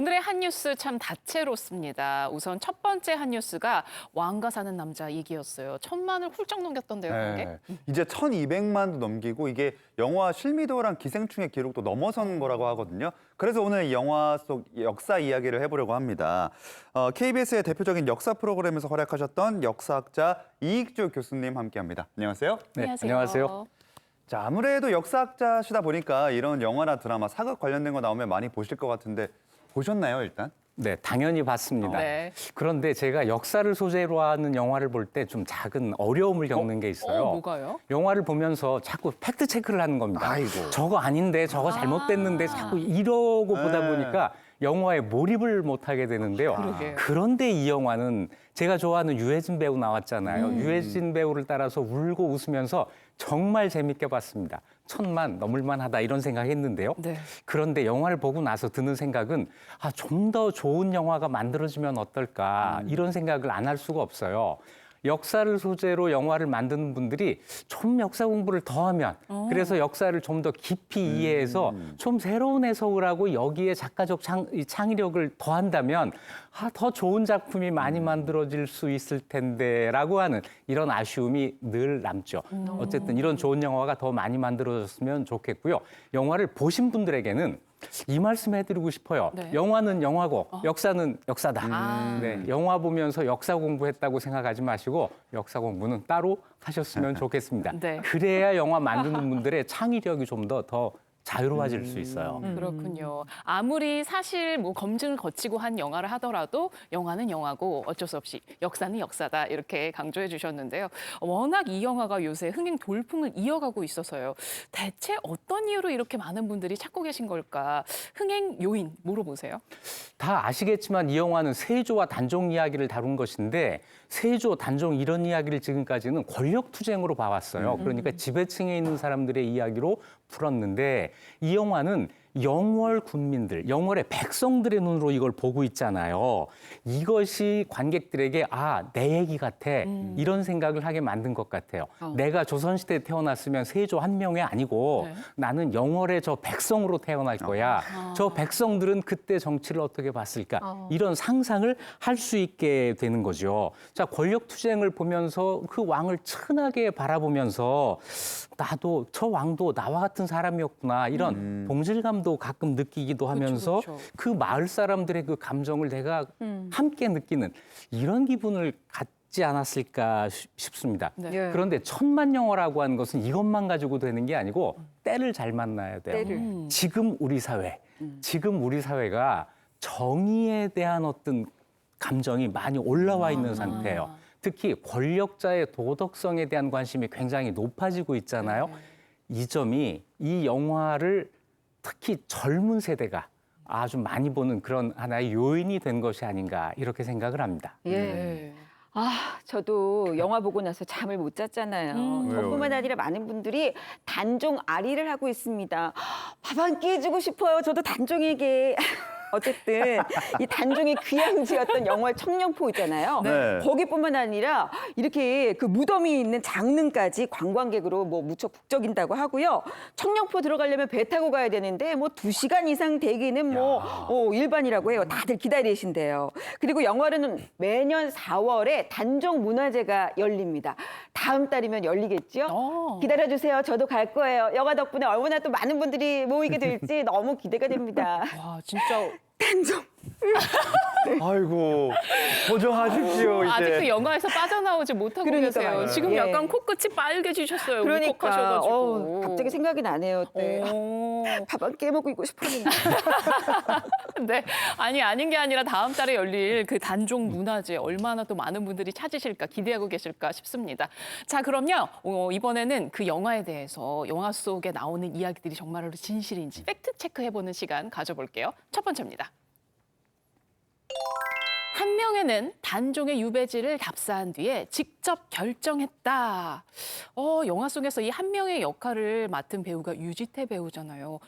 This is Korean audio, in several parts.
오늘의 한 뉴스 참 다채롭습니다. 우선 첫 번째 한 뉴스가 왕가 사는 남자 얘기였어요. 1,000만을 훌쩍 넘겼던데요, 그게? 네. 이제 1,200만도 넘기고 이게 영화 실미도랑 기생충의 기록도 넘어선 거라고 하거든요. 그래서 오늘 이 영화 속 역사 이야기를 해보려고 합니다. KBS의 대표적인 역사 프로그램에서 활약하셨던 역사학자 이익주 교수님 함께합니다. 안녕하세요. 네, 안녕하세요. 자, 아무래도 역사학자시다 보니까 이런 영화나 드라마, 사극 관련된 거 나오면 많이 보실 것 같은데 보셨나요, 일단? 네, 당연히 봤습니다. 네. 그런데 제가 역사를 소재로 하는 영화를 볼 때 좀 작은 어려움을 겪는 게 있어요. 뭐가요? 영화를 보면서 자꾸 팩트 체크를 하는 겁니다. 아이고. 저거 아닌데, 저거 잘못됐는데 자꾸 이러고 보다 네. 보니까 영화에 몰입을 못 하게 되는데요. 그러게요. 그런데 이 영화는 제가 좋아하는 유해진 배우 나왔잖아요. 유해진 배우를 따라서 울고 웃으면서 정말 재밌게 봤습니다. 1,000만 넘을 만하다 이런 생각했는데요. 네. 그런데 영화를 보고 나서 드는 생각은 좀 더 좋은 영화가 만들어지면 어떨까 이런 생각을 안 할 수가 없어요. 역사를 소재로 영화를 만드는 분들이 좀 역사 공부를 더 하면 그래서 역사를 좀 더 깊이 이해해서 좀 새로운 해석을 하고 여기에 작가적 창의력을 더한다면 더 좋은 작품이 많이 만들어질 수 있을 텐데라고 하는 이런 아쉬움이 늘 남죠. 어쨌든 이런 좋은 영화가 더 많이 만들어졌으면 좋겠고요. 영화를 보신 분들에게는 이 말씀 해드리고 싶어요. 네. 영화는 영화고 역사는 역사다. 네, 영화 보면서 역사 공부했다고 생각하지 마시고 역사 공부는 따로 하셨으면 좋겠습니다. 네. 그래야 영화 만드는 분들의 창의력이 좀 더 자유로워질 수 있어요. 그렇군요. 아무리 사실 뭐 검증을 거치고 한 영화를 하더라도 영화는 영화고 어쩔 수 없이 역사는 역사다 이렇게 강조해 주셨는데요. 워낙 이 영화가 요새 흥행 돌풍을 이어가고 있어서요. 대체 어떤 이유로 이렇게 많은 분들이 찾고 계신 걸까? 흥행 요인 물어보세요. 다 아시겠지만 이 영화는 세조와 단종 이야기를 다룬 것인데 세조, 단종 이런 이야기를 지금까지는 권력 투쟁으로 봐왔어요. 그러니까 지배층에 있는 사람들의 이야기로 풀었는데 이 영화는 영월 군민들, 영월의 백성들의 눈으로 이걸 보고 있잖아요. 이것이 관객들에게 내 얘기 같아 이런 생각을 하게 만든 것 같아요. 내가 조선시대에 태어났으면 세조 한 명이 아니고 네. 나는 영월의 저 백성으로 태어날 거야. 저 백성들은 그때 정치를 어떻게 봤을까? 이런 상상을 할 수 있게 되는 거죠. 자, 권력 투쟁을 보면서 그 왕을 천하게 바라보면서 나도 저 왕도 나와 같은 사람이었구나 이런 동질감도 가끔 느끼기도 하면서 그렇죠. 그 마을 사람들의 그 감정을 내가 함께 느끼는 이런 기분을 갖지 않았을까 싶습니다. 네. 예. 그런데 1,000만 영화라고 하는 것은 이것만 가지고 되는 게 아니고 때를 잘 만나야 돼요. 때를. 지금 우리 사회가 정의에 대한 어떤 감정이 많이 올라와 있는 상태예요. 특히 권력자의 도덕성에 대한 관심이 굉장히 높아지고 있잖아요. 이 점이 이 영화를 특히 젊은 세대가 아주 많이 보는 그런 하나의 요인이 된 것이 아닌가 이렇게 생각을 합니다. 예. 네. 저도 영화 보고 나서 잠을 못 잤잖아요. 왜요? 저뿐만 아니라 많은 분들이 단종 아리를 하고 있습니다. 밥 한 끼 해주고 싶어요. 저도 단종에게. 어쨌든 이 단종의 귀향지였던 영월 청령포 있잖아요. 네. 거기뿐만 아니라 이렇게 그 무덤이 있는 장릉까지 관광객으로 뭐 무척 북적인다고 하고요. 청령포 들어가려면 배 타고 가야 되는데 뭐 2시간 이상 대기는 일반이라고 해요. 다들 기다리신대요. 그리고 영월은 매년 4월에 단종 문화제가 열립니다. 다음 달이면 열리겠죠? 기다려주세요. 저도 갈 거예요. 영화 덕분에 얼마나 또 많은 분들이 모이게 될지 너무 기대가 됩니다. 와, 진짜 단종. 아이고, 고정하십시오, 이제. 아직도 영화에서 빠져나오지 못하고 그러니까요. 계세요. 지금 예. 약간 코끝이 빨개지셨어요. 그러니까 울컥하셔가지고. 갑자기 생각이 나네요. 네. 오. 밥 한 끼 먹고 싶었는데. 네, 아닌 게 아니라 다음 달에 열릴 그 단종 문화제 얼마나 또 많은 분들이 찾으실까 기대하고 계실까 싶습니다. 자, 그럼요. 이번에는 그 영화에 대해서 영화 속에 나오는 이야기들이 정말로 진실인지 팩트 체크해보는 시간 가져볼게요. 첫 번째입니다. 한명회는 단종의 유배지를 답사한 뒤에 직접 결정했다. 영화 속에서 이 한명의 역할을 맡은 배우가 유지태 배우잖아요.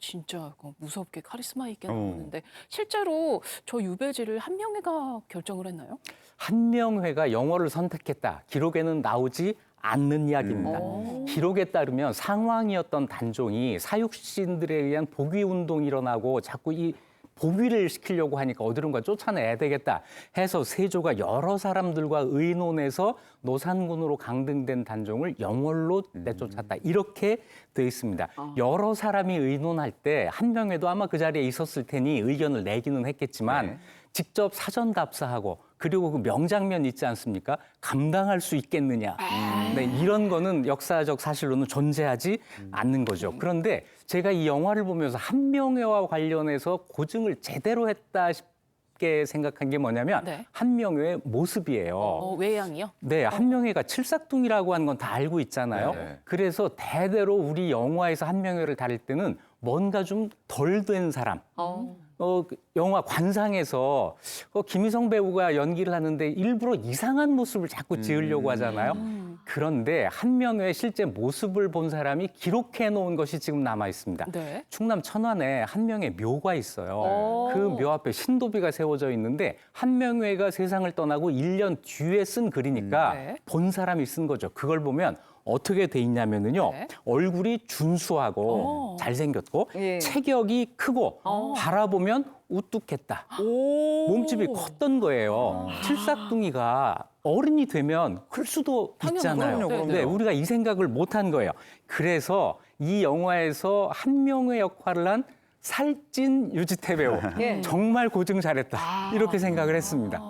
진짜 무섭게 카리스마 있게 나오는데 실제로 저 유배지를 한명회가 결정을 했나요? 한명회가 영어를 선택했다. 기록에는 나오지 않는 이야기입니다. 기록에 따르면 상왕이었던 단종이 사육신들에 의한 복위 운동이 일어나고 자꾸 이 보위를 시키려고 하니까 어디론가 쫓아내야 되겠다 해서 세조가 여러 사람들과 의논해서 노산군으로 강등된 단종을 영월로 내쫓았다. 이렇게 돼 있습니다. 여러 사람이 의논할 때 한 명에도 아마 그 자리에 있었을 테니 의견을 내기는 했겠지만 네. 직접 사전 답사하고 그리고 그 명장면 있지 않습니까? 감당할 수 있겠느냐. 네, 이런 거는 역사적 사실로는 존재하지 않는 거죠. 그런데 제가 이 영화를 보면서 한명회와 관련해서 고증을 제대로 했다 싶게 생각한 게 뭐냐면 네. 한명회의 모습이에요. 외양이요? 네, 한명회가 칠삭둥이라고 하는 건 다 알고 있잖아요. 네. 그래서 대대로 우리 영화에서 한명회를 다룰 때는 뭔가 좀 덜 된 사람. 그 영화 관상에서 김희성 배우가 연기를 하는데 일부러 이상한 모습을 자꾸 지으려고 하잖아요. 그런데 한명회의 실제 모습을 본 사람이 기록해 놓은 것이 지금 남아 있습니다. 네. 충남 천안에 한명회 묘가 있어요. 그 묘 앞에 신도비가 세워져 있는데 한명회가 세상을 떠나고 1년 뒤에 쓴 글이니까 네. 본 사람이 쓴 거죠. 그걸 보면 어떻게 돼 있냐면은요. 네. 얼굴이 준수하고 잘생겼고 예. 체격이 크고 바라보면 우뚝했다. 몸집이 컸던 거예요. 칠삭둥이가 어른이 되면 클 수도 있잖아요. 그럼요, 그럼요. 네, 우리가 이 생각을 못한 거예요. 그래서 이 영화에서 한명회 역할을 한 살찐 유지태 배우 예. 정말 고증 잘했다. 이렇게 생각을 했습니다.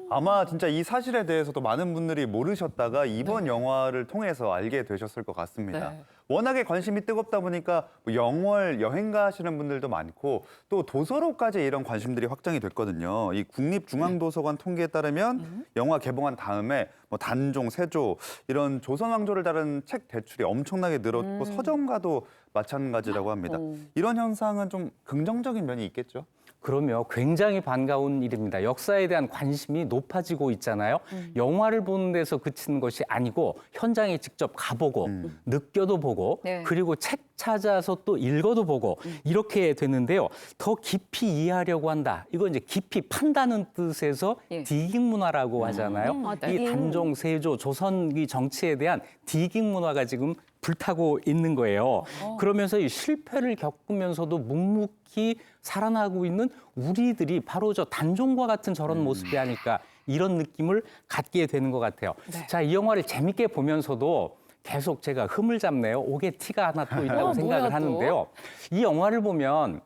아마 진짜 이 사실에 대해서도 많은 분들이 모르셨다가 이번 영화를 통해서 알게 되셨을 것 같습니다. 네. 워낙에 관심이 뜨겁다 보니까 뭐 영월 여행 가시는 분들도 많고 또 도서로까지 이런 관심들이 확장이 됐거든요. 이 국립중앙도서관 통계에 따르면 영화 개봉한 다음에 뭐 단종, 세조 이런 조선 왕조를 다룬 책 대출이 엄청나게 늘었고 서점가도 마찬가지라고 합니다. 이런 현상은 좀 긍정적인 면이 있겠죠? 그러면 굉장히 반가운 일입니다. 역사에 대한 관심이 높아지고 있잖아요. 영화를 보는 데서 그치는 것이 아니고 현장에 직접 가보고 느껴도 보고 네. 그리고 책 찾아서 또 읽어도 보고 이렇게 되는데요. 더 깊이 이해하려고 한다. 이거 이제 깊이 판다는 뜻에서 예. 디깅 문화라고 하잖아요. 네. 이 단종, 세조, 조선기 정치에 대한 디깅 문화가 지금 불타고 있는 거예요. 그러면서 이 실패를 겪으면서도 묵묵히 살아나고 있는 우리들이 바로 저 단종과 같은 저런 모습이 아닐까 이런 느낌을 갖게 되는 것 같아요. 네. 자, 이 영화를 재밌게 보면서도 계속 제가 흠을 잡네요. 옥에 티가 하나 또 있다고 뭐야, 생각을 또? 하는데요. 이 영화를 보면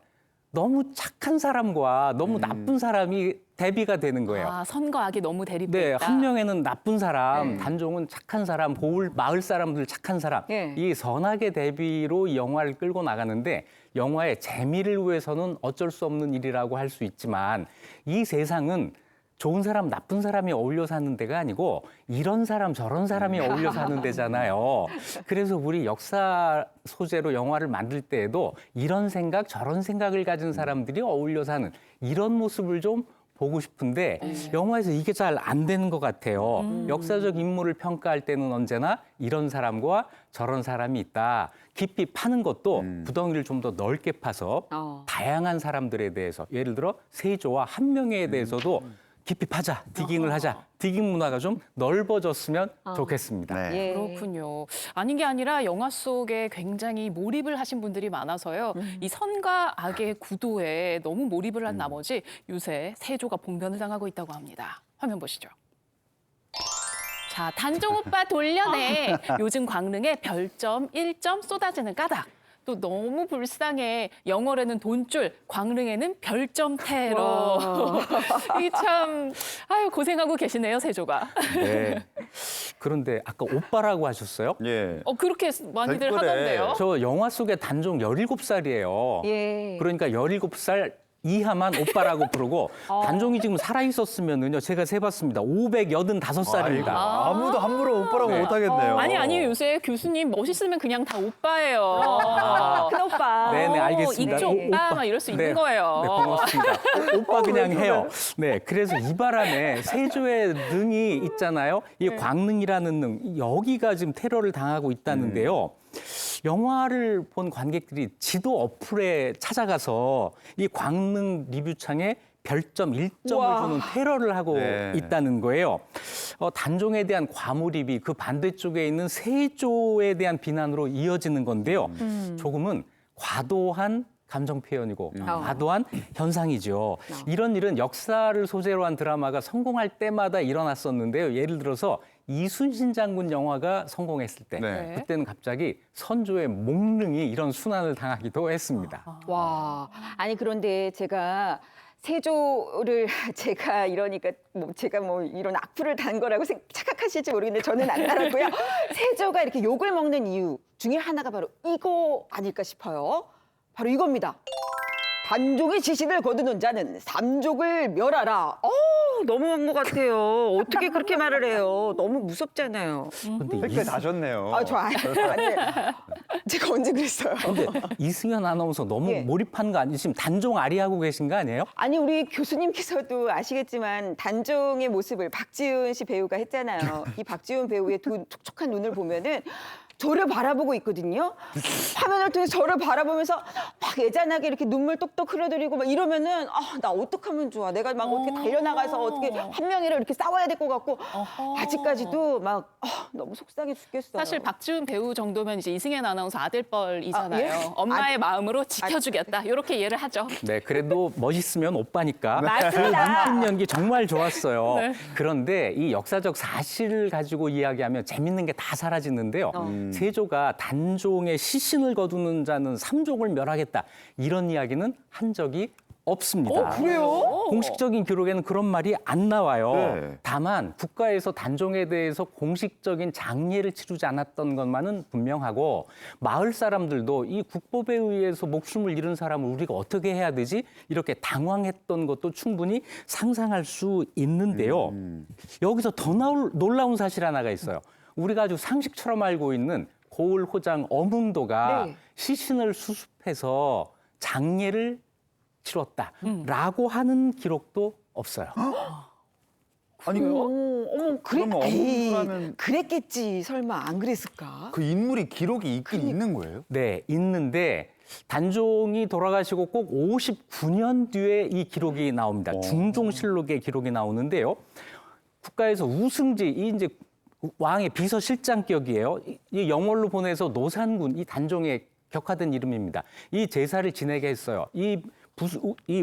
너무 착한 사람과 너무 나쁜 사람이 대비가 되는 거예요. 아, 선과 악이 너무 대립돼 네, 있다. 한 명에는 나쁜 사람, 네. 단종은 착한 사람, 마을 사람들 착한 사람. 네. 이 선악의 대비로 이 영화를 끌고 나가는데 영화의 재미를 위해서는 어쩔 수 없는 일이라고 할 수 있지만 이 세상은 좋은 사람, 나쁜 사람이 어울려 사는 데가 아니고 이런 사람, 저런 사람이 어울려 사는 데잖아요. 그래서 우리 역사 소재로 영화를 만들 때에도 이런 생각, 저런 생각을 가진 사람들이 어울려 사는 이런 모습을 좀 보고 싶은데 영화에서 이게 잘 안 되는 것 같아요. 역사적 인물을 평가할 때는 언제나 이런 사람과 저런 사람이 있다. 깊이 파는 것도 구덩이를 좀 더 넓게 파서 다양한 사람들에 대해서 예를 들어 세조와 한명회에 대해서도 깊이 파자, 디깅을 하자. 디깅 문화가 좀 넓어졌으면 좋겠습니다. 네. 예. 그렇군요. 아닌 게 아니라 영화 속에 굉장히 몰입을 하신 분들이 많아서요. 이 선과 악의 구도에 너무 몰입을 한 나머지 요새 세조가 봉변을 당하고 있다고 합니다. 화면 보시죠. 자, 단종 오빠 돌려내. 요즘 광릉에 별점 1점 쏟아지는 까닭. 또 너무 불쌍해. 영월에는 돈줄, 광릉에는 별점 테러. 이게 참 아유 고생하고 계시네요, 세조가. 네. 그런데 아까 오빠라고 하셨어요? 예. 그렇게 많이들 댓글에 하던데요. 저 영화 속의 단종 17살이에요. 예. 그러니까 17살 이하만 오빠라고 부르고 단종이 지금 살아 있었으면은요. 제가 세봤습니다. 585살입니다. 아무도 함부로 오빠라고 네. 못하겠네요. 아니 요새 교수님 멋있으면 그냥 다 오빠예요. 큰 오빠. 네네, 알겠습니다. 익조 오빠 막 이럴 수 있는 거예요. 네, 고맙습니다. 오빠 그냥 해요. 네, 그래서 이 바람에 세조의 능이 있잖아요. 이 광릉이라는 능, 여기가 지금 테러를 당하고 있다는데요. 영화를 본 관객들이 지도 어플에 찾아가서 이 광릉 리뷰창에 별점 1점을 우와. 주는 테러를 하고 네. 있다는 거예요. 단종에 대한 과몰입이 그 반대쪽에 있는 세조에 대한 비난으로 이어지는 건데요. 조금은 과도한 감정 표현이고 과도한 현상이죠. 이런 일은 역사를 소재로 한 드라마가 성공할 때마다 일어났었는데요. 예를 들어서 이순신 장군 영화가 성공했을 때 네. 그때는 갑자기 선조의 몽릉이 이런 순환을 당하기도 했습니다. 와, 아니 그런데 제가 세조를 제가 이러니까 제가 이런 악플을 단 거라고 착각하실지 모르겠는데 저는 안 달았고요. 세조가 이렇게 욕을 먹는 이유 중에 하나가 바로 이거 아닐까 싶어요. 바로 이겁니다. 단종의 지시를 거두는 자는 삼족을 멸하라. 너무한 것 같아요. 어떻게 그렇게 말을 해요? 너무 무섭잖아요. 근데 댓글 다셨네요. 저 아니, 제가 언제 그랬어요? 근데 이승현 아나운서 너무 예. 몰입한 거 아니에요? 지금 단종 아리하고 계신 거 아니에요? 아니 우리 교수님께서도 아시겠지만 단종의 모습을 박지훈 씨 배우가 했잖아요. 이 박지훈 배우의 두 촉촉한 눈을 보면은 저를 바라보고 있거든요. 화면을 통해서 저를 바라보면서 막 애잔하게 이렇게 눈물 똑똑 흘러들이고 막 이러면은 나 어떡하면 좋아. 내가 막 어떻게 달려나가서 어떻게 한 명이랑 이렇게 싸워야 될 것 같고 아직까지도 막 너무 속상해 죽겠어요. 사실 박지훈 배우 정도면 이제 이승현 아나운서 아들뻘이잖아요. 예? 엄마의 마음으로 지켜주겠다. 이렇게 이해를 하죠. 네, 그래도 멋있으면 오빠니까. 맞습니다. 그 연기 정말 좋았어요. 네. 그런데 이 역사적 사실을 가지고 이야기하면 재밌는 게 다 사라지는데요. 세조가 단종의 시신을 거두는 자는 삼족을 멸하겠다. 이런 이야기는 한 적이 없습니다. 그래요? 공식적인 기록에는 그런 말이 안 나와요. 네. 다만 국가에서 단종에 대해서 공식적인 장례를 치르지 않았던 것만은 분명하고 마을 사람들도 이 국법에 의해서 목숨을 잃은 사람을 우리가 어떻게 해야 되지? 이렇게 당황했던 것도 충분히 상상할 수 있는데요. 여기서 더 놀라운 사실 하나가 있어요. 우리가 아주 상식처럼 알고 있는 고을 호장 어문도가 네. 시신을 수습해서 장례를 치렀다라고 하는 기록도 없어요. 아니 어머, 그러면 에이, 어문도라면 그랬겠지. 설마 안 그랬을까? 그 인물이 기록이 있긴 있는 거예요? 네, 있는데 단종이 돌아가시고 꼭 59년 뒤에 이 기록이 나옵니다. 중종실록의 기록이 나오는데요. 국가에서 우승지, 이 이제 왕의 비서실장격이에요. 이 영월로 보내서 노산군, 이 단종에 격화된 이름입니다. 이 제사를 지내게 했어요. 이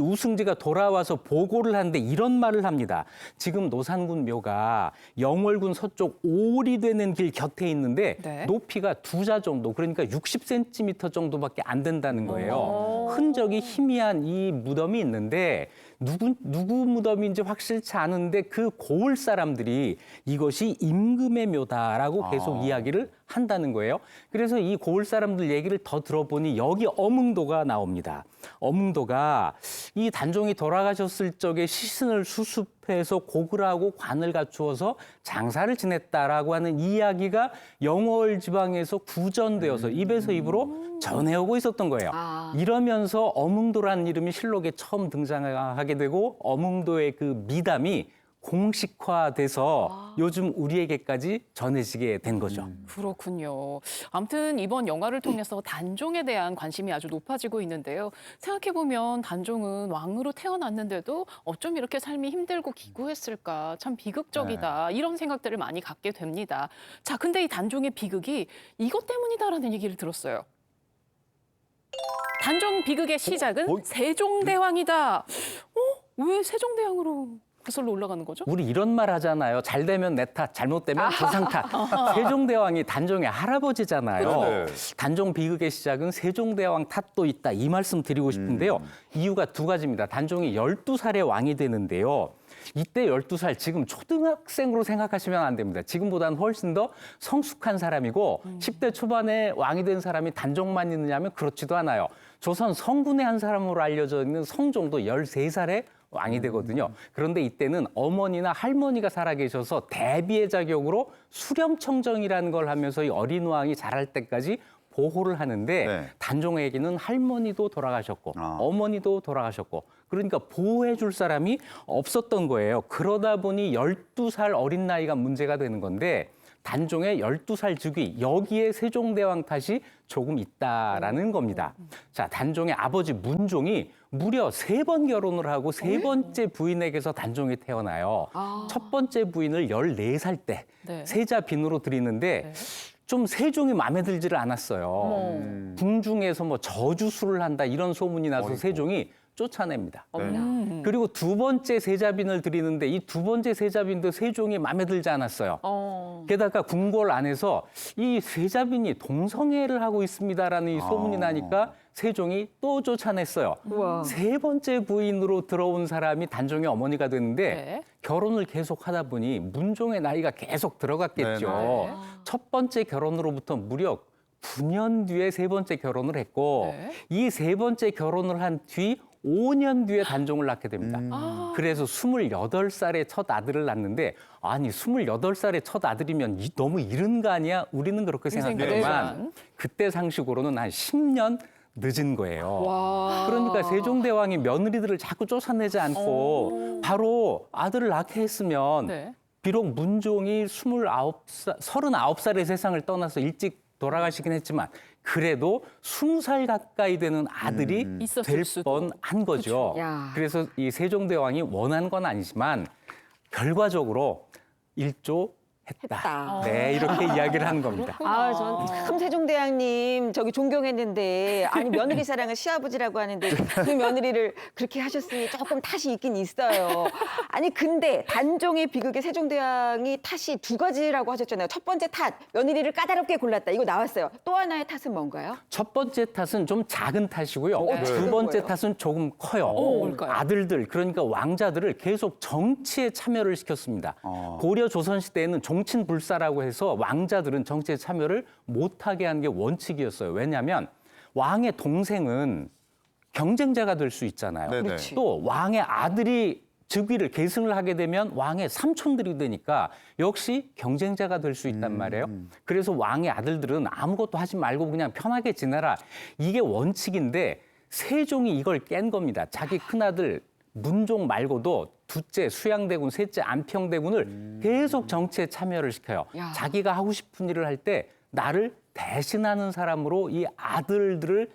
우승지가 돌아와서 보고를 하는데 이런 말을 합니다. 지금 노산군 묘가 영월군 서쪽 오리되는 길 곁에 있는데 네. 높이가 2자 정도, 그러니까 60cm 정도밖에 안 된다는 거예요. 흔적이 희미한 이 무덤이 있는데 누구 무덤인지 확실치 않은데 그 고을 사람들이 이것이 임금의 묘다라고 계속 이야기를 한다는 거예요. 그래서 이 고을 사람들 얘기를 더 들어보니 여기 어문도가 나옵니다. 어문도가 이 단종이 돌아가셨을 적에 시신을 수습해서 고글하고 관을 갖추어서 장사를 지냈다라고 하는 이야기가 영월 지방에서 구전되어서 입에서 입으로 전해오고 있었던 거예요. 이러면서 어문도라는 이름이 실록에 처음 등장하게 되고 어문도의 그 미담이 공식화돼서 요즘 우리에게까지 전해지게 된 거죠. 그렇군요. 아무튼 이번 영화를 통해서 단종에 대한 관심이 아주 높아지고 있는데요. 생각해보면 단종은 왕으로 태어났는데도 어쩜 이렇게 삶이 힘들고 기구했을까? 참 비극적이다. 이런 생각들을 많이 갖게 됩니다. 자, 근데 이 단종의 비극이 이것 때문이다라는 얘기를 들었어요. 단종 비극의 시작은 세종대왕이다. 왜 세종대왕으로 그설로 올라가는 거죠? 우리 이런 말 하잖아요. 잘 되면 내 탓, 잘못되면 조상 탓. 세종대왕이 단종의 할아버지잖아요. 네. 단종 비극의 시작은 세종대왕 탓도 있다. 이 말씀 드리고 싶은데요. 이유가 두 가지입니다. 단종이 12살에 왕이 되는데요. 이때 12살, 지금 초등학생으로 생각하시면 안 됩니다. 지금보다는 훨씬 더 성숙한 사람이고 10대 초반에 왕이 된 사람이 단종만 있느냐면 그렇지도 않아요. 조선 성군의 한 사람으로 알려져 있는 성종도 13살에 왕이 되거든요. 그런데 이때는 어머니나 할머니가 살아계셔서 대비의 자격으로 수렴청정이라는 걸 하면서 이 어린 왕이 자랄 때까지 보호를 하는데 네. 단종에게는 할머니도 돌아가셨고 어머니도 돌아가셨고 그러니까 보호해 줄 사람이 없었던 거예요. 그러다 보니 12살 어린 나이가 문제가 되는 건데 단종의 12살 즉위, 여기에 세종대왕 탓이 조금 있다라는 겁니다. 자, 단종의 아버지 문종이 무려 3번 결혼을 하고 3번째 부인에게서 단종이 태어나요. 첫 번째 부인을 14살 때 네. 세자 빈으로 드리는데 좀 세종이 마음에 들지를 않았어요. 궁중에서 뭐 저주술을 한다 이런 소문이 나서 어이구. 세종이 쫓아냅니다. 네. 그리고 두 번째 세자빈을 드리는데 이 두 번째 세자빈도 세종이 마음에 들지 않았어요. 게다가 궁궐 안에서 이 세자빈이 동성애를 하고 있습니다라는 이 소문이 나니까 세종이 또 쫓아냈어요. 우와. 세 번째 부인으로 들어온 사람이 단종의 어머니가 됐는데 네. 결혼을 계속 하다 보니 문종의 나이가 계속 들어갔겠죠. 네네. 첫 번째 결혼으로부터 무려 9년 뒤에 세 번째 결혼을 했고 네. 이 세 번째 결혼을 한 뒤 5년 뒤에 단종을 낳게 됩니다. 아. 그래서 28살에 첫 아들을 낳는데 아니 28살에 첫 아들이면 너무 이른 거 아니야? 우리는 그렇게 생각했지만 생각했지만. 그때 상식으로는 한 10년 늦은 거예요. 와. 그러니까 세종대왕이 며느리들을 자꾸 쫓아내지 않고 바로 아들을 낳게 했으면 네. 비록 문종이 39살에 세상을 떠나서 일찍 돌아가시긴 했지만 그래도 20살 가까이 되는 아들이 있었을 될 수도. 뻔한 거죠. 그쵸. 야. 그래서 이 세종대왕이 원한 건 아니지만 결과적으로 일조했다. 했다. 네, 이렇게 이야기를 하는 겁니다. 아, 전 참 세종대왕님 저기 존경했는데 아니 며느리 사랑은 시아버지라고 하는데 그 며느리를 그렇게 하셨으니 조금 탓이 있긴 있어요. 아니 근데 단종의 비극에 세종대왕이 탓이 두 가지라고 하셨잖아요. 첫 번째 탓, 며느리를 까다롭게 골랐다. 이거 나왔어요. 또 하나의 탓은 뭔가요? 첫 번째 탓은 좀 작은 탓이고요. 네. 두 번째 뭐예요? 탓은 조금 커요. 뭘까요? 아들들, 그러니까 왕자들을 계속 정치에 참여를 시켰습니다. 고려 조선시대에는 종친불사라고 해서 왕자들은 정치에 참여를 못하게 하는 게 원칙이었어요. 왜냐하면 왕의 동생은 경쟁자가 될 수 있잖아요. 네네. 그렇지. 또 왕의 아들이 즉위를 계승을 하게 되면 왕의 삼촌들이 되니까 역시 경쟁자가 될 수 있단 말이에요. 그래서 왕의 아들들은 아무것도 하지 말고 그냥 편하게 지내라. 이게 원칙인데 세종이 이걸 깬 겁니다. 자기 큰아들 문종 말고도 둘째 수양대군, 셋째 안평대군을 계속 정치에 참여를 시켜요. 야. 자기가 하고 싶은 일을 할 때 나를 대신하는 사람으로 이 아들들을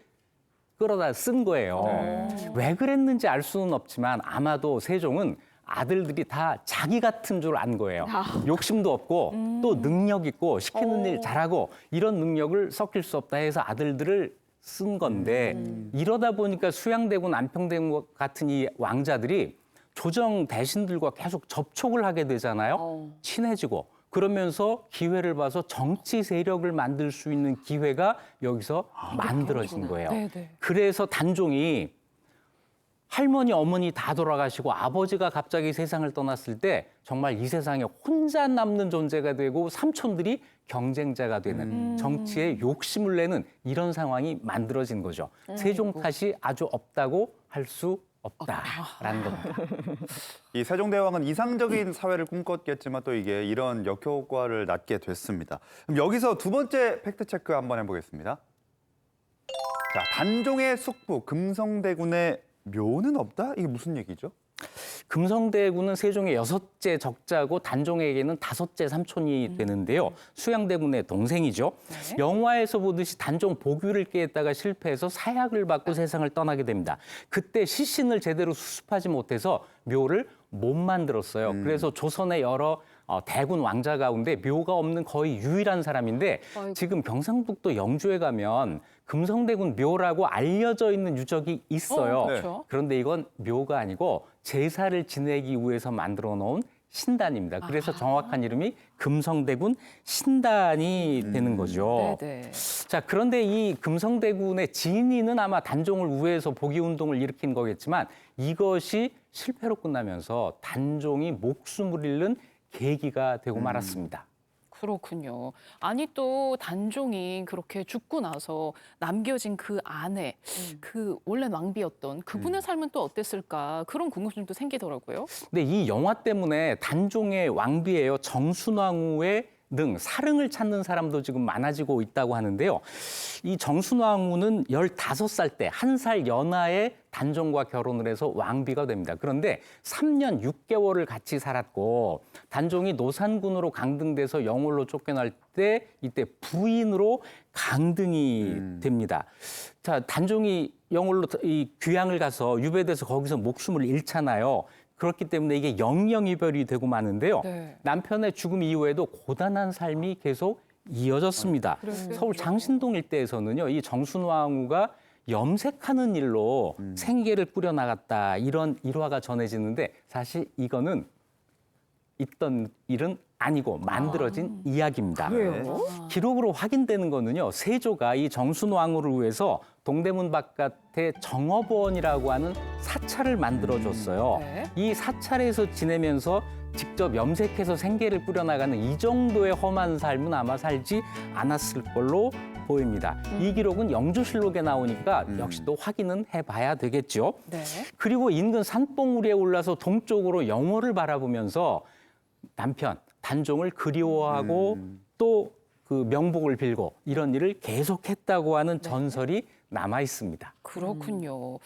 끌어다 쓴 거예요. 왜 그랬는지 알 수는 없지만 아마도 세종은 아들들이 다 자기 같은 줄 안 거예요. 욕심도 없고 또 능력 있고 시키는 일 잘하고 이런 능력을 섞일 수 없다 해서 아들들을 쓴 건데 이러다 보니까 수양대군, 안평대군 같은 이 왕자들이 조정 대신들과 계속 접촉을 하게 되잖아요. 친해지고 그러면서 기회를 봐서 정치 세력을 만들 수 있는 기회가 여기서 만들어진 거예요. 네네. 그래서 단종이 할머니, 어머니 다 돌아가시고 아버지가 갑자기 세상을 떠났을 때 정말 이 세상에 혼자 남는 존재가 되고 삼촌들이 경쟁자가 되는 정치에 욕심을 내는 이런 상황이 만들어진 거죠. 세종 탓이 아주 없다고 할 수 없다라는 겁니다. 이 세종대왕은 이상적인 사회를 꿈꿨겠지만 또 이게 이런 역효과를 낳게 됐습니다. 그럼 여기서 두 번째 팩트 체크 한번 해보겠습니다. 자, 단종의 숙부 금성대군의 묘는 없다? 이게 무슨 얘기죠? 금성대군은 세종의 6째 적자고 단종에게는 5째 삼촌이 되는데요. 수양대군의 동생이죠. 네. 영화에서 보듯이 단종 복위를 깨했다가 실패해서 사약을 받고 세상을 떠나게 됩니다. 그때 시신을 제대로 수습하지 못해서 묘를 못 만들었어요. 그래서 조선의 여러 대군 왕자 가운데 묘가 없는 거의 유일한 사람인데 지금 경상북도 영주에 가면 금성대군 묘라고 알려져 있는 유적이 있어요. 그렇죠. 그런데 이건 묘가 아니고 제사를 지내기 위해서 만들어 놓은 신단입니다. 그래서 정확한 이름이 금성대군 신단이 되는 거죠. 네네. 자, 그런데 이 금성대군의 진위는 아마 단종을 우회해서 복위 운동을 일으킨 거겠지만 이것이 실패로 끝나면서 단종이 목숨을 잃는 계기가 되고 말았습니다. 그렇군요. 아니 또 단종이 그렇게 죽고 나서 남겨진 그 아내, 그 원래 왕비였던 그분의 삶은 또 어땠을까 그런 궁금증도 생기더라고요. 근데 이 영화 때문에 단종의 왕비예요. 정순왕후의 등 사릉을 찾는 사람도 지금 많아지고 있다고 하는데요. 이 정순왕후는 15살 때 1살 연하의 단종과 결혼을 해서 왕비가 됩니다. 그런데 3년 6개월을 같이 살았고 단종이 노산군으로 강등돼서 영월로 쫓겨날 때 이때 부인으로 강등이 됩니다. 자, 단종이 영월로 이 귀양을 가서 유배돼서 거기서 목숨을 잃잖아요. 그렇기 때문에 이게 영영이별이 되고 마는데요. 네. 남편의 죽음 이후에도 고단한 삶이 계속 이어졌습니다. 서울 장신동 일대에서는요, 이 정순왕후가 염색하는 일로 생계를 꾸려나갔다 이런 일화가 전해지는데 사실 이거는 있던 일은 아니고 만들어진 이야기입니다. 그래요? 기록으로 확인되는 거는요, 세조가 이 정순왕후를 위해서 동대문 바깥에 정업원이라고 하는 사찰을 만들어줬어요. 네. 이 사찰에서 지내면서 직접 염색해서 생계를 꾸려나가는 이 정도의 험한 삶은 아마 살지 않았을 걸로 보입니다. 이 기록은 영주실록에 나오니까 역시 또 확인은 해봐야 되겠죠. 네. 그리고 인근 산봉우리에 올라서 동쪽으로 영월을 바라보면서 남편 단종을 그리워하고 또 그 명복을 빌고 이런 일을 계속했다고 하는 전설이 남아 있습니다. 그렇군요.